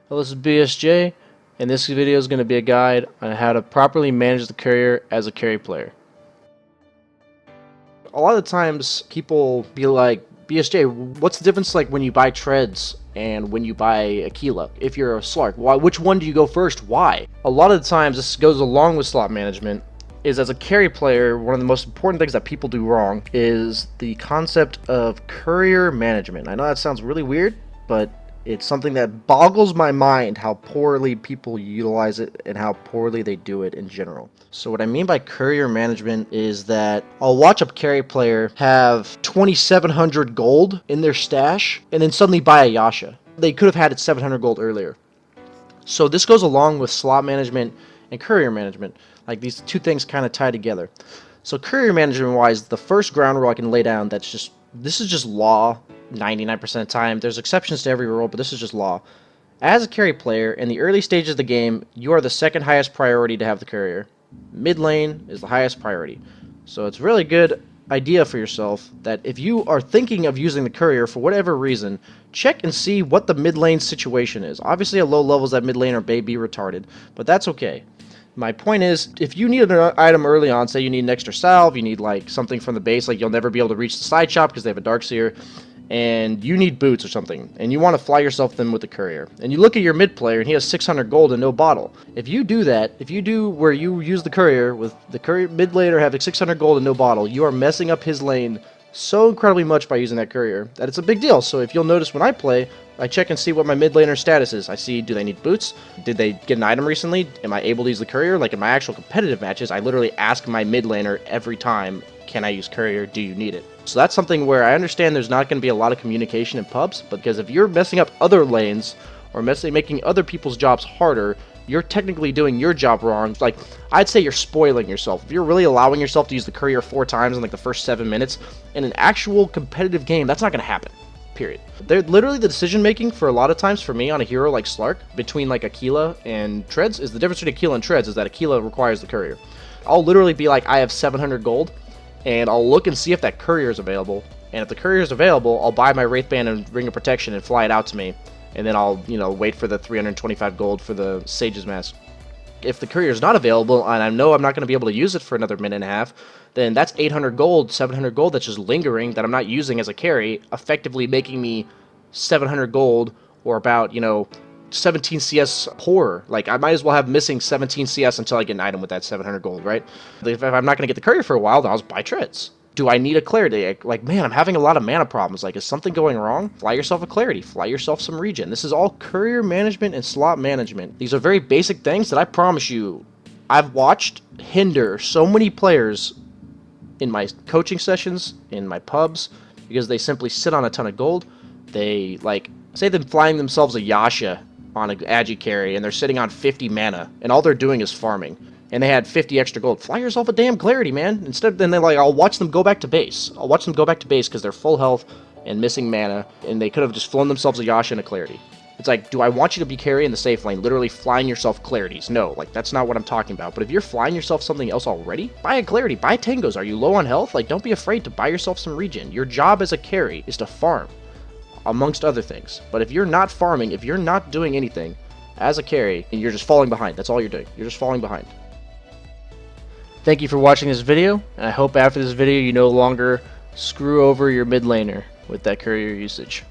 Hello, this is BSJ, and this video is going to be a guide on how to properly manage the courier as a carry player. A lot of times people be like, BSJ, what's the difference like when you buy treads and when you buy Aquila? If you're a Slark, which one do you go first? Why? A lot of the times, this goes along with slot management, is as a carry player, one of the most important things that people do wrong is the concept of courier management. I know that sounds really weird, but it's something that boggles my mind how poorly people utilize it and how poorly they do it in general. So what I mean by courier management is that I'll watch a carry player have 2,700 gold in their stash and then suddenly buy a Yasha. They could have had it 700 gold earlier. So this goes along with slot management and courier management. Like, these two things kind of tie together. So courier management wise, the first ground rule I can lay down, this is just law 99% of the time. There's exceptions to every rule, but this is just law. As a carry player, in the early stages of the game, you are the second highest priority to have the courier. Mid lane is the highest priority. So it's a really good idea for yourself that if you are thinking of using the courier for whatever reason, check and see what the mid lane situation is. Obviously at low levels that mid laner may be retarded, but that's okay. My point is, if you need an item early on, say you need an extra salve, you need like something from the base, like you'll never be able to reach the side shop because they have a Darkseer, and you need boots or something, and you want to fly yourself them with the courier, and you look at your mid player and he has 600 gold and no bottle. If you do that, if you do where you use the courier with the courier mid laner having 600 gold and no bottle, you are messing up his lane so incredibly much by using that courier that it's a big deal. So if you'll notice when I play, I check and see what my mid laner status is. I see, do they need boots? Did they get an item recently? Am I able to use the courier? Like in my actual competitive matches, I literally ask my mid laner every time, can I use courier? Do you need it? So that's something where I understand there's not going to be a lot of communication in pubs, because if you're messing up other lanes or making other people's jobs harder, you're technically doing your job wrong. Like, I'd say you're spoiling yourself. If you're really allowing yourself to use the courier 4 times in like the first 7 minutes, in an actual competitive game, that's not going to happen. Period. They're literally the decision making for a lot of times for me on a hero like Slark between like Aquila and treads is the difference between Aquila and treads is that Aquila requires the courier. I'll literally be like, I have 700 gold, and I'll look and see if that courier is available. And if the courier is available, I'll buy my Wraith Band and Ring of Protection and fly it out to me. And then I'll, wait for the 325 gold for the Sage's Mask. If the courier is not available, and I know I'm not going to be able to use it for another minute and a half, then that's 800 gold, 700 gold that's just lingering that I'm not using as a carry, effectively making me 700 gold, or about, 17 CS poorer. Like, I might as well have missing 17 CS until I get an item with that 700 gold, right? If I'm not going to get the courier for a while, then I'll just buy treads. Do I need a clarity? Like, man, I'm having a lot of mana problems. Like, is something going wrong? Fly yourself a clarity. Fly yourself some regen. This is all courier management and slot management. These are very basic things that I promise you, I've watched hinder so many players in my coaching sessions, in my pubs, because they simply sit on a ton of gold. They, like, say them flying themselves a Yasha on an Agi carry, and they're sitting on 50 mana, and all they're doing is farming. And they had 50 extra gold. Fly yourself a damn clarity, man. Instead, then I'll watch them go back to base. I'll watch them go back to base because they're full health and missing mana, and they could have just flown themselves a Yasha and a clarity. It's like, do I want you to be carry in the safe lane, literally flying yourself clarities? No, like, that's not what I'm talking about. But if you're flying yourself something else already, buy a clarity, buy tangos. Are you low on health? Like, don't be afraid to buy yourself some regen. Your job as a carry is to farm, amongst other things. But if you're not farming, if you're not doing anything as a carry, and you're just falling behind, that's all you're doing. You're just falling behind. Thank you for watching this video, and I hope after this video you no longer screw over your mid laner with that courier usage.